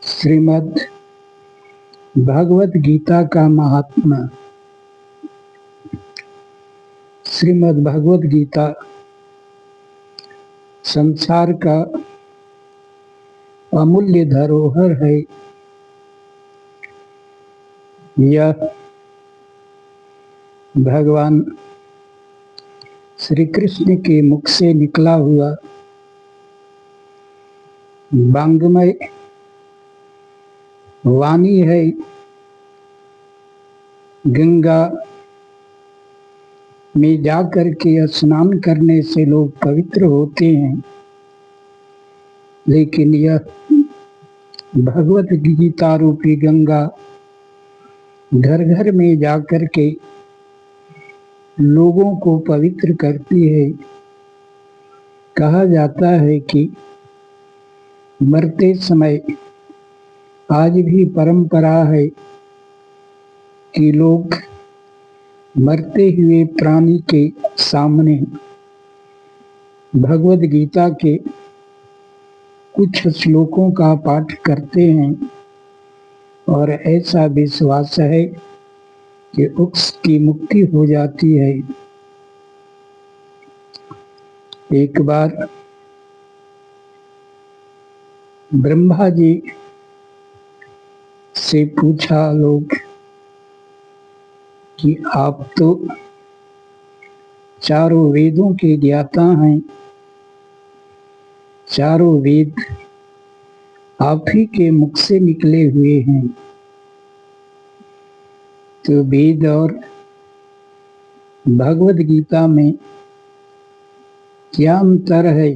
श्रीमद् भगवत गीता का महात्मा। श्रीमद् भगवत गीता संसार का अमूल्य धरोहर है। यह भगवान श्री कृष्ण के मुख से निकला हुआ वांग्मय वाणी है। गंगा में जाकर के स्नान करने से लोग पवित्र होते हैं, लेकिन यह भगवत गीता रूपी गंगा घर घर में जाकर के लोगों को पवित्र करती है। कहा जाता है कि मरते समय आज भी परंपरा है कि लोग मरते हुए प्राणी के सामने भगवत गीता के कुछ श्लोकों का पाठ करते हैं और ऐसा विश्वास है कि उसकी मुक्ति हो जाती है। एक बार ब्रह्मा जी से पूछा लोग कि आप तो चारों वेदों के ज्ञाता हैं, चारों वेद आप ही के मुख से निकले हुए हैं, तो वेद और भगवत गीता में क्या अंतर है?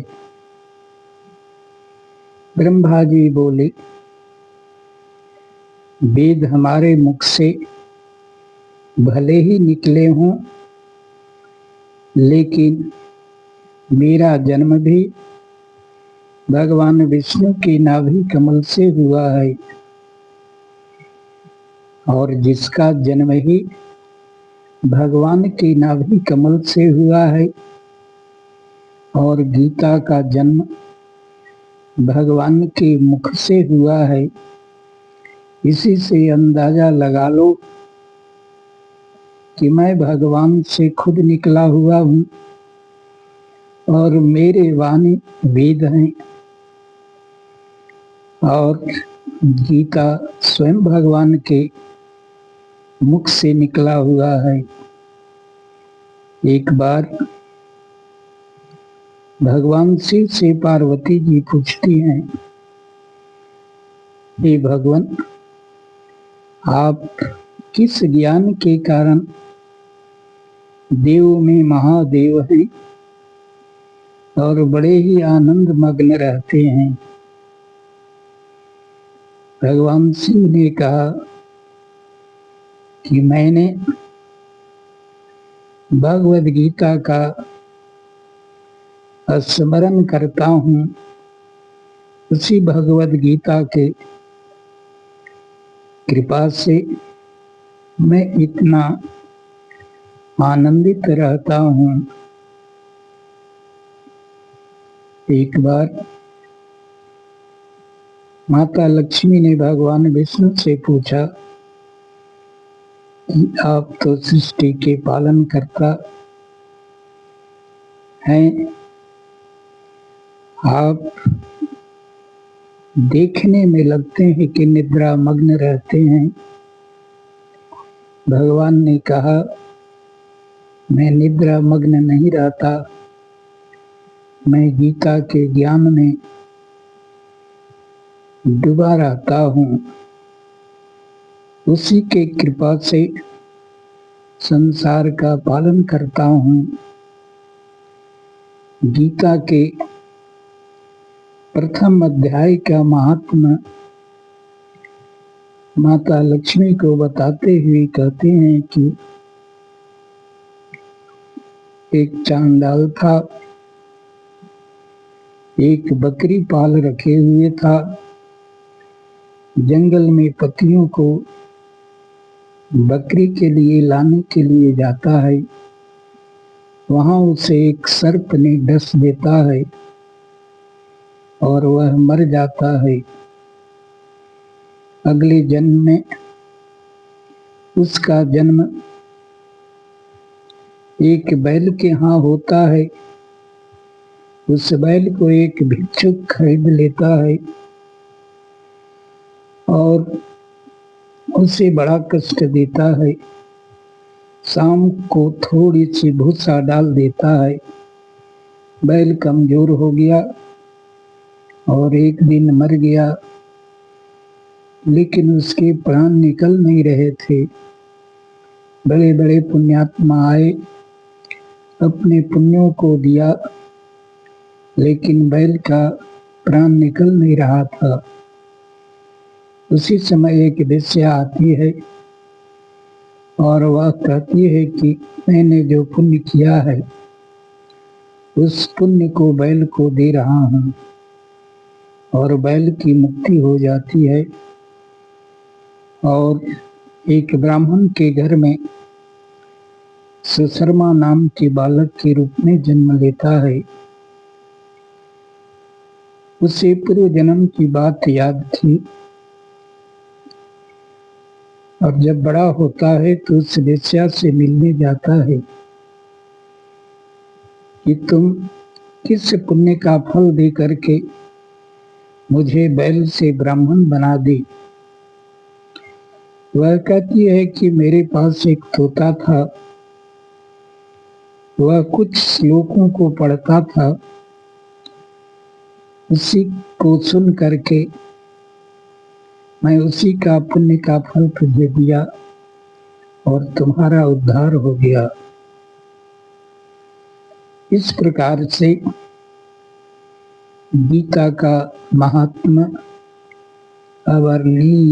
ब्रह्मा जी बोले, वेद हमारे मुख से भले ही निकले हों, लेकिन मेरा जन्म भी भगवान विष्णु के नाभि कमल से हुआ है, और जिसका जन्म ही भगवान के नाभि कमल से हुआ है और गीता का जन्म भगवान के मुख से हुआ है, इसी से अंदाजा लगा लो कि मैं भगवान से खुद निकला हुआ हूँ और मेरे वाणी वेद हैं और गीता स्वयं भगवान के मुख से निकला हुआ है। एक बार भगवान शिव से पार्वती जी पूछती हैं, हे भगवान, आप किस ज्ञान के कारण देव में महादेव हैं और बड़े ही आनंद मग्न रहते हैं? भगवान शिव ने कहा कि मैंने भगवद गीता का स्मरण करता हूँ, उसी भगवद गीता के कृपा से मैं इतना आनंदित रहता हूँ। एक बार माता लक्ष्मी ने भगवान विष्णु से पूछा कि आप तो सृष्टि के पालन करता हैं, आप देखने में लगते हैं कि निद्रा मग्न रहते हैं। भगवान ने कहा, मैं निद्रा मग्न नहीं रहता, मैं गीता के ज्ञान में डूबा रहता हूँ। उसी के कृपा से संसार का पालन करता हूँ। गीता के प्रथम अध्याय का महात्मा माता लक्ष्मी को बताते हुए कहते हैं कि एक चांडाल था, एक बकरी पाल रखे हुए था, जंगल में पत्तियों को बकरी के लिए लाने के लिए जाता है, वहां उसे एक सर्प ने डस देता है और वह मर जाता है। अगले जन्म में उसका जन्म एक बैल के यहाँ होता है। उस बैल को एक भिक्षुक खरीद लेता है और उसे बड़ा कष्ट देता है। शाम को थोड़ी सी भूसा डाल देता है। बैल कमजोर हो गया और एक दिन मर गया, लेकिन उसके प्राण निकल नहीं रहे थे। बड़े बड़े पुण्यात्मा आए, अपने पुण्यों को दिया, लेकिन बैल का प्राण निकल नहीं रहा था। उसी समय एक वेश्या आती है और वह कहती है कि मैंने जो पुण्य किया है उस पुण्य को बैल को दे रहा हूँ, और बैल की मुक्ति हो जाती है और एक ब्राह्मण के घर में सुशर्मा नाम के बालक के रूप में जन्म लेता है। उसे पूर्व जन्म की बात याद थी और जब बड़ा होता है तो उस वेश्या से मिलने जाता है कि तुम किस पुण्य का फल दे करके मुझे बैल से ब्राह्मण बना दी। वह कहती है कि मेरे पास एक तोता था, वह कुछ श्लोकों को पढ़ता था, उसी को सुन करके मैं उसी का पुण्य का फल तुझे दिया और तुम्हारा उद्धार हो गया। इस प्रकार से गीता का महात्मा अवर्णनीय